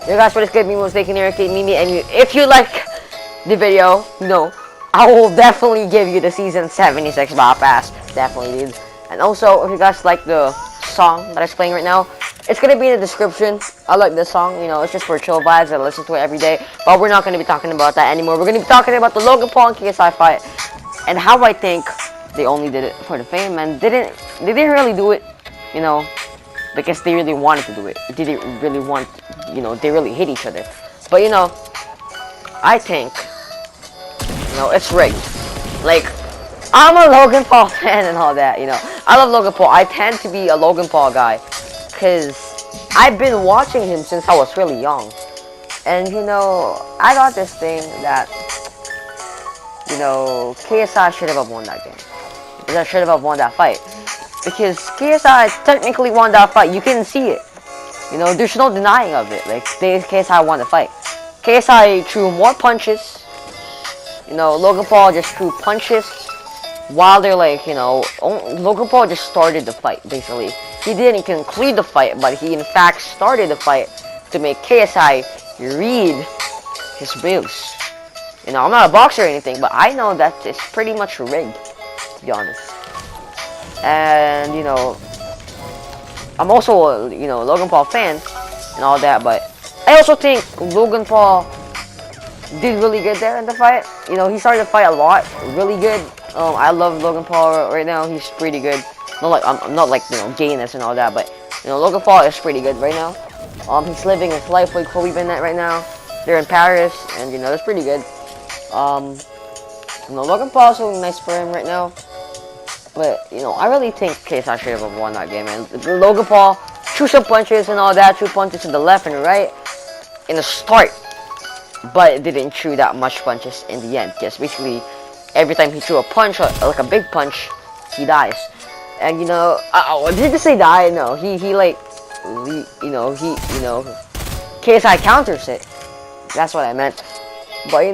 Yo guys, what is good? Me was making irritate Mimi, and if you like the video, I will definitely give you the season 76 Battle Pass. Definitely, dude. And also, if you guys like the song that I'm playing right now, it's gonna be in the description. I like this song, it's just for chill vibes. I listen to it every day. But we're not gonna be talking about that anymore. We're gonna be talking about the Logan Paul and KSI fight, and how I think they only did it for the fame and they didn't really do it, because they really wanted to do it. They didn't really want, they really hate each other. But I think, it's rigged. Like, I'm a Logan Paul fan and all that, I love Logan Paul. I tend to be a Logan Paul guy, because I've been watching him since I was really young. And, I got this thing that, KSI should have won that game. Because I should have won that fight. Because KSI technically won that fight. You can see it. There's no denying of it. Like, KSI won the fight. KSI threw more punches. Logan Paul just threw punches. While they're like, Logan Paul just started the fight, basically. He didn't conclude the fight, but he in fact started the fight to make KSI read his moves. I'm not a boxer or anything, but I know that it's pretty much rigged, to be honest. And, I'm also a, Logan Paul fan and all that, but I also think Logan Paul did really good there in the fight. He started the fight a lot, really good. I love Logan Paul right now. He's pretty good. I'm not like, gayness and all that, but, Logan Paul is pretty good right now. He's living his life with Kobe Bennett right now. They're in Paris, and, that's pretty good. Logan Paul's so nice for him right now. But, I really think KSI should have won that game, man. Logan Paul threw some punches and all that, threw punches to the left and right in the start. But it didn't threw that much punches in the end. Because basically, every time he threw a punch, like a big punch, he dies. And, did he say die? No, KSI counters it. That's what I meant. But,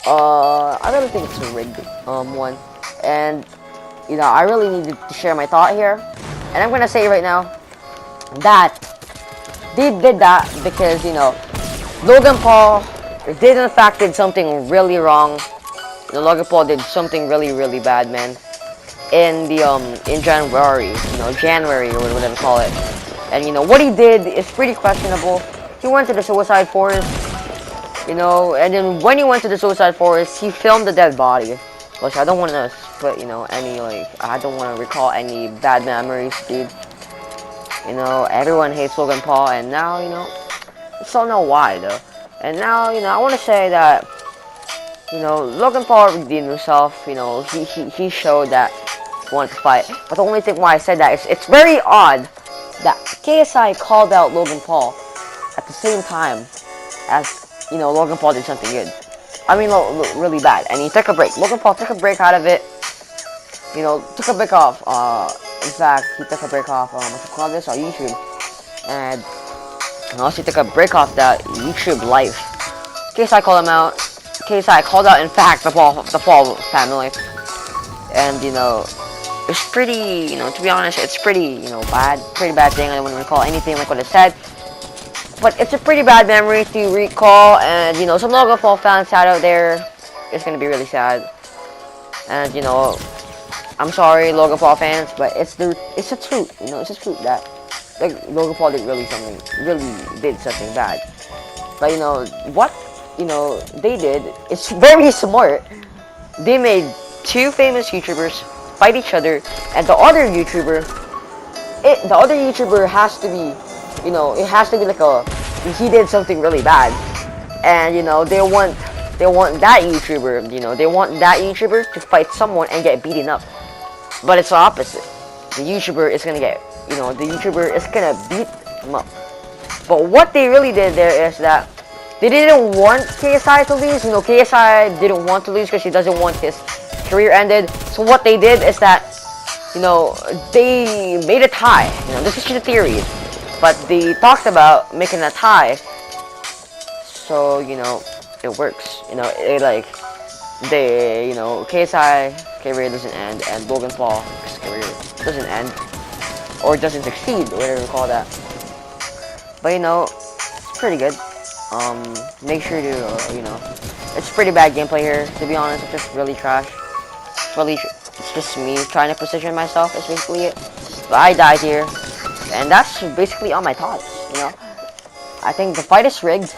I really think it's a rigged one. And, I really need to share my thought here. And I'm gonna say right now that they did that because, Logan Paul did in fact did something really wrong. Logan Paul did something really, really bad, man. In January, January or whatever you call it. And, what he did is pretty questionable. He went to the suicide forest, and then when he went to the suicide forest, he filmed the dead body. Which I don't want to put, I don't want to recall any bad memories, dude. Everyone hates Logan Paul, and now, I don't know why, though. And now, I want to say that, Logan Paul redeemed himself, he showed that he wanted to fight. But the only thing why I said that is, it's very odd that KSI called out Logan Paul at the same time as, Logan Paul did something good. I mean, really bad. And he took a break. Logan Paul took a break out of it. Took a break off. In fact, he took a break off, what you call this, on YouTube. And also he took a break off that YouTube life. KSI called him out. KSI called out, in fact, the Paul family. And, it's pretty, to be honest, it's pretty, pretty bad thing. I don't want to recall anything like what I said. But it's a pretty bad memory to recall, and, some Logan Paul fans out there, it's going to be really sad. And, I'm sorry, Logan Paul fans, but it's the truth, it's the truth that, like, Logan Paul did really did something bad. But, what, they did, it's very smart. They made two famous YouTubers fight each other, and the other YouTuber has to be, it has to be like he did something really bad, and they want that YouTuber, they want that YouTuber to fight someone and get beaten up. But it's the opposite. The YouTuber is gonna beat him up. But what they really did there is that they didn't want KSI to lose. KSI didn't want to lose because he doesn't want his career ended. So what they did is that, they made a tie. This is just a theory. But they talked about making a tie, so, it works. KSI career doesn't end, and Logan Paul's career doesn't end, or doesn't succeed, whatever you call that. But, pretty good. Make sure to, you know, it's pretty bad gameplay here, to be honest. It's just really trash. It's just me trying to position myself, is basically it. But I died here, and that's basically all my thoughts, you know. I think the fight is rigged.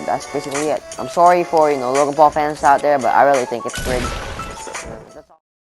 That's basically it. I'm sorry for, you know, Logan Paul fans out there, but I really think it's rigged.